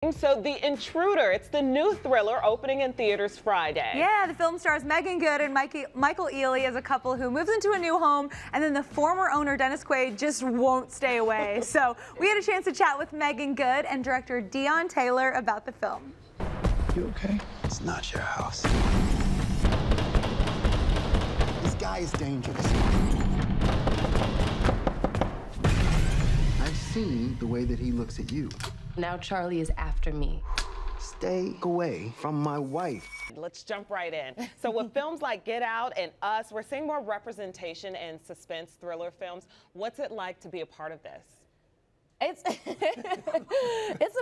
So The Intruder, it's the new thriller opening in theaters Friday. Yeah, the film stars Meagan Good and Michael Ealy as a couple who moves into a new home, and then the former owner, Dennis Quaid, just won't stay away. So we had a chance to chat with Meagan Good and director Deon Taylor about the film. You okay? It's not your house. This guy is dangerous. I've seen the way that he looks at you. Now Charlie is after me. Stay away from my wife. Let's jump right in. So with films like Get Out and Us, we're seeing more representation in suspense thriller films. What's it like to be a part of this? It's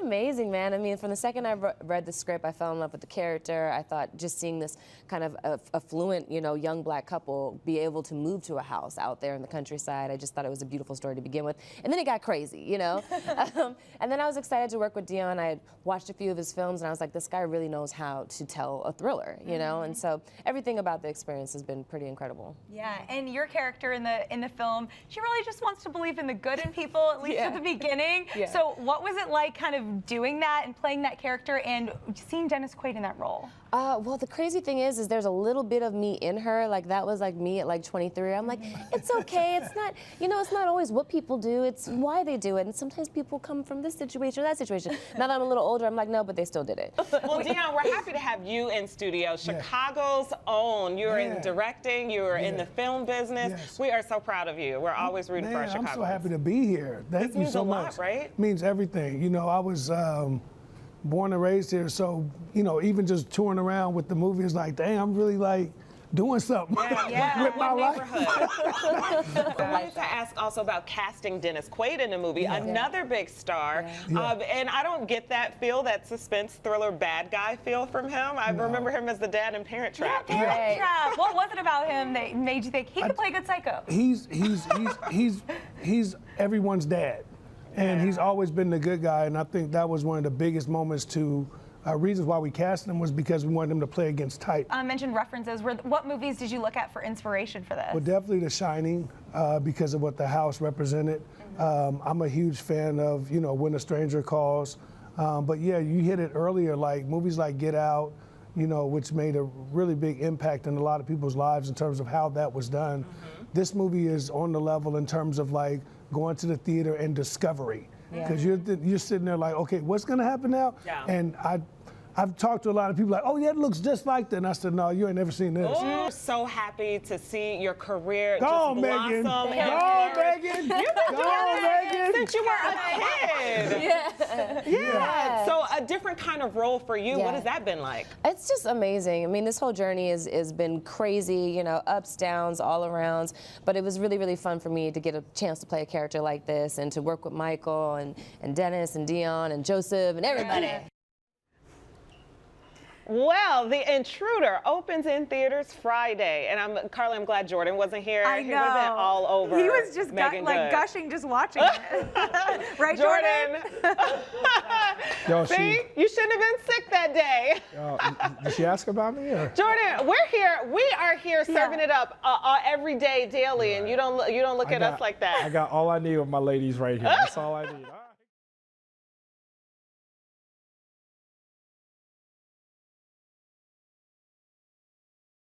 amazing, man. I mean, from the second I read the script, I fell in love with the character. I thought just seeing this kind of affluent, young black couple be able to move to a house out there in the countryside, I just thought it was a beautiful story to begin with. And then it got crazy, And then I was excited to work with Deon. I had watched a few of his films, and I was like, this guy really knows how to tell a thriller, And so everything about the experience has been pretty incredible. Yeah, and your character in the film, she really just wants to believe in the good in people, at least at the beginning. Yeah. So what was it like kind of doing that and playing that character and seeing Dennis Quaid in that role? Well, the crazy thing is there's a little bit of me in her. Like, that was like me at like 23. I'm like, it's okay. It's not, it's not always what people do. It's why they do it. And sometimes people come from this situation or that situation. Now that I'm a little older, I'm like, no, but they still did it. Well, Deon, we're happy to have you in studio. Chicago's own. You're in directing. You're in the film business. Yes. We are so proud of you. We're always rooting for our Chicagoans. I'm so happy to be here. Thank you so much. Lot, right? It means everything. I was born and raised here, so even just touring around with the movie is like, dang, I'm really like doing something with my life. I wanted to ask also about casting Dennis Quaid in the movie, another big star. And I don't get that suspense thriller bad guy feel from him. I remember him as the dad in Parent Trap. Parent Trap. What was it about him that made you think he could play a good psycho? He's everyone's dad. And he's always been the good guy, and I think that was one of the biggest moments reasons why we cast him was because we wanted him to play against type. Mentioned references. What movies did you look at for inspiration for this? Well, definitely The Shining, because of what the house represented. I'm a huge fan of, When a Stranger Calls. But yeah, you hit it earlier, like movies like Get Out, which made a really big impact in a lot of people's lives in terms of how that was done. This movie is on the level in terms of like going to the theater and discovery, because you're sitting there like, okay, what's gonna happen now? And I've talked to a lot of people like, oh yeah, it looks just like that. And I said, no, you ain't never seen this. Oh, so happy to see your career Go just on, blossom. Meagan. Go, Meagan. You've been doing this since you were a kid. Yeah. So a different kind of role for you. What has that been like? It's just amazing. I mean, this whole journey has been crazy, ups, downs, all arounds. But it was really, really fun for me to get a chance to play a character like this and to work with Michael and Dennis and Deon and Joseph and everybody. Well, The Intruder opens in theaters Friday, and Carly, I'm glad Jordan wasn't here. I know. He wasn't all over. He was just gushing, just watching it. Right, Jordan? Yo, See, you shouldn't have been sick that day. Did she ask about me? Or? Jordan, we're here. We are here serving it up every day, daily, and you don't look at us like that. I got all I need with my ladies right here. That's all I need.